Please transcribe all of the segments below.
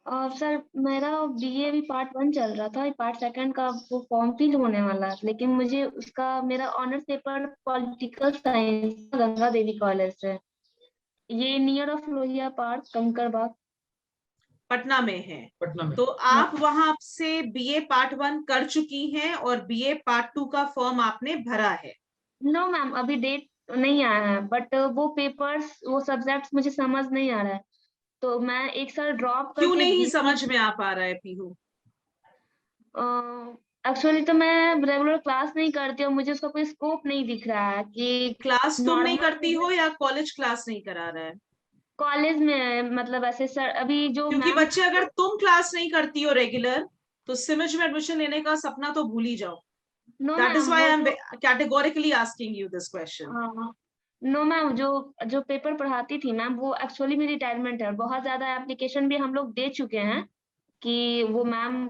Sir मेरा BA अभी part 1 चल रहा था, पार्ट 2 का वो फॉर्म फिल होने वाला है, लेकिन मुझे उसका मेरा honours paper political science Ganga Devi college से, ये near of Lohia park Kankarbagh. Patna में है। पटना में। तो आप वहां से बीए पार्ट 1 कर चुकी हैं और बीए पार्ट 2 का फॉर्म आपने भरा है? नो मैम, अभी डेट नहीं आया है, बट वो पेपर्स वो सब्जेक्ट्स मुझे समझ नहीं आ रहा है, तो मैं एक साल ड्रॉप क्यों करके नहीं बीसी। समझ में आ पा रहा है पीहू? एक्चुअली तो मैं रेगुलर क्लास नहीं करती हूँ, मुझे उसका कोई स्कोप नहीं दिख रहा है कि क्लास तुम नहीं करती नॉर्मल हो या कॉलेज क्लास नहीं करा रहा है? कॉलेज में, मतलब ऐसे सर अभी जो क्योंकि मैम। बच्चे, अगर तुम क्लास नहीं करती हो रेगुलर, तो सिमिज में एडमिशन लेने का सपना तो भूल ही जाओ। No that is ma'am, why वो आई एम जो categorically asking you this question. No ma'am, जो जो पेपर पढ़ाती थी मैम, वो एक्चुअली मेरी रिटायरमेंट है, बहुत ज्यादा एप्लीकेशन भी हम लोग दे चुके हैं कि वो मैम,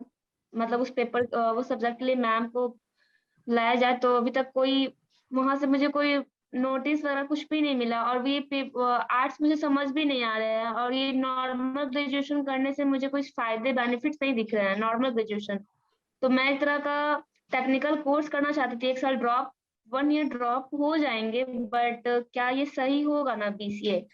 मतलब उस पेपर वो सब्जेक्ट के लिए मैम को लाया जाए, तो अभी तक कोई वहां से मुझे कोई नोटिस वगैरह कुछ भी नहीं मिला, और ये आर्ट्स मुझे समझ भी नहीं आ रहे हैं, और ये नॉर्मल ग्रेजुएशन करने से मुझे कुछ फायदे बेनिफिट्स नहीं दिख रहे हैं नॉर्मल ग्रेजुएशन। तो मैं एक तरह का टेक्निकल कोर्स करना चाहती थी, एक साल ड्रॉप, 1 ईयर ड्रॉप हो जाएंगे, बट क्या ये सही होगा ना बीसीए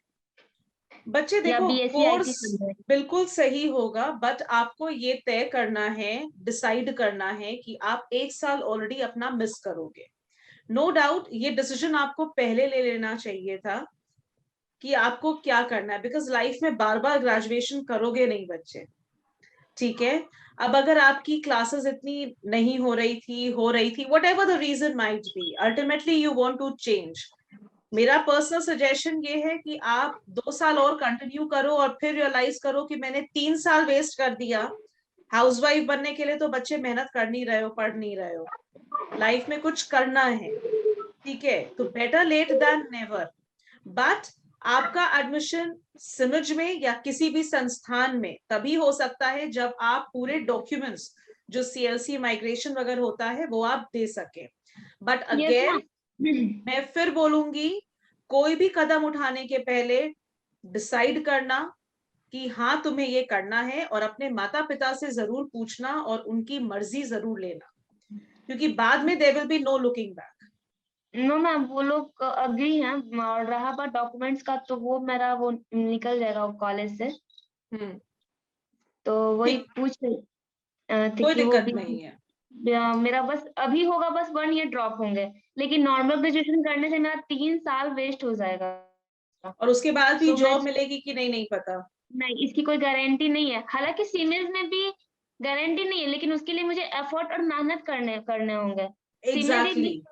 बच्चे या देखो, बीएससी आईटी कोर्स समझे? बिल्कुल सही होगा, बट आपको ये तय करना है, डिसाइड करना है कि आप एक साल ऑलरेडी अपना मिस करोगे। नो डाउट ये डिसीजन आपको पहले ले लेना चाहिए था कि आपको क्या करना है, बिकॉज लाइफ में बार बार ग्रेजुएशन करोगे नहीं बच्चे। ठीक है, अब अगर आपकी क्लासेस इतनी नहीं हो रही थी whatever the reason might be, ultimately you want to change. मेरा पर्सनल सजेशन ये है कि आप 2 साल और कंटिन्यू करो और फिर रियलाइज करो कि मैंने 3 साल वेस्ट कर दिया। हाउसवाइफ बनने के लिए तो बच्चे मेहनत कर नहीं रहे हो, पढ़ नहीं रहे हो, लाइफ में कुछ करना है। ठीक है, तो better late than never. But आपका एडमिशन सिमिज में या किसी भी संस्थान में तभी हो सकता है जब आप पूरे डॉक्यूमेंट्स, जो सीएलसी माइग्रेशन वगैरह होता है, वो आप दे सके। But yes again ma'am. मैं फिर बोलूंगी, कोई भी कदम उठाने के पहले डिसाइड करना कि हाँ तुम्हें ये करना है, और अपने माता पिता से जरूर पूछना और उनकी मर्जी जरूर लेना, क्योंकि बाद में there will be no looking back. No ma'am, वो लोग अग्री हैं, और रहा बात डॉक्यूमेंट्स का, तो वो मेरा वो निकल जाएगा वो कॉलेज से, हम्म, तो वही ठीक, पूछ रही थी कोई कि वो दिक्कत भी नहीं है। मेरा बस अभी होगा, बस 1 ईयर ड्रॉप होंगे, लेकिन नॉर्मल ग्रेजुएशन करने से मेरा 3 साल वेस्ट हो जाएगा। और उसके बाद भी सो मैं जॉब मिलेगी कि नहीं, नहीं पता। नहीं, इसकी कोई गारंटी नहीं है, हालांकि सीमेंस में भी गारंटी नहीं है, लेकिन उसके लिए मुझे एफर्ट और मेहनत करने करने होंगे। सीमेंस एग्जैक्टली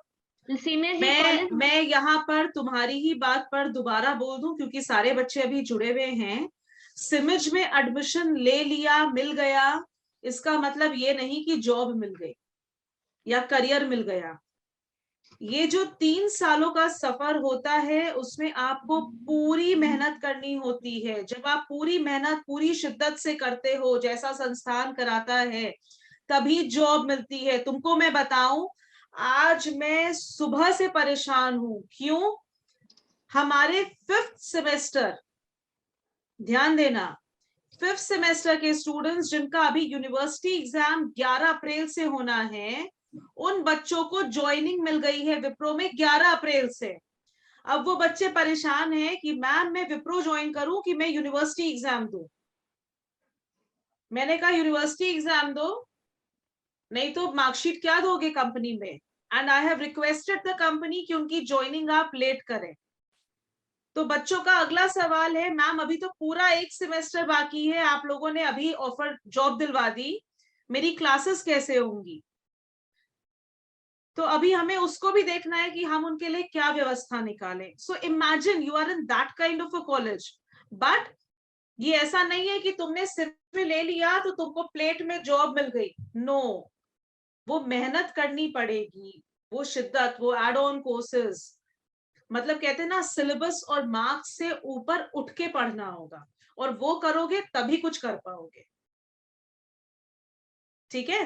सीमेंस ये मैं कॉलेज। मैं यहाँ पर तुम्हारी ही बात पर दोबारा बोल दूं, क्योंकि सारे बच्चे अभी जुड़े हुए हैं। सिमिज में एडमिशन ले लिया, मिल गया, इसका मतलब ये नहीं कि जॉब मिल गई या करियर मिल गया। ये जो 3 सालों का सफर होता है, उसमें आपको पूरी मेहनत करनी होती है। जब आप पूरी मेहनत पूरी शिद्दत से करते हो, जैसा संस्थान कराता है, तभी जॉब मिलती है। तुमको मैं बताऊं, आज मैं सुबह से परेशान हूं। क्यों? हमारे 5th सेमेस्टर, ध्यान देना, 5th सेमेस्टर के स्टूडेंट्स जिनका अभी यूनिवर्सिटी एग्जाम 11 अप्रैल से होना है, उन बच्चों को ज्वाइनिंग मिल गई है विप्रो में 11 अप्रैल से। अब वो बच्चे परेशान हैं कि मैम मैं विप्रो ज्वाइन करूं कि मैं यूनिवर्सिटी एग्जाम दूं। मैंने कहा यूनिवर्सिटी एग्जाम दो, नहीं तो मार्कशीट क्या दोगे कंपनी में। And I have requested the company कि उनकी ज्वाइनिंग आप लेट करें। तो बच्चों का अगला सवाल है, मैम अभी तो पूरा 1 सेमेस्टर बाकी है, आप लोगों ने अभी ऑफर जॉब दिलवा दी, मेरी क्लासेस कैसे होंगी? तो अभी हमें उसको भी देखना है कि हम उनके लिए क्या व्यवस्था निकालें। So imagine you are in that kind of a college. But ये ऐसा नहीं है कि तुमने सिर्फ में ले लिया तो तुमको प्लेट में जॉब मिल गई। नो, वो मेहनत करनी पड़ेगी, वो शिद्दत, वो एड ऑन कोर्सेज, मतलब कहते हैं ना, सिलेबस और मार्क्स से ऊपर उठ के पढ़ना होगा, और वो करोगे तभी कुछ कर पाओगे। ठीक है?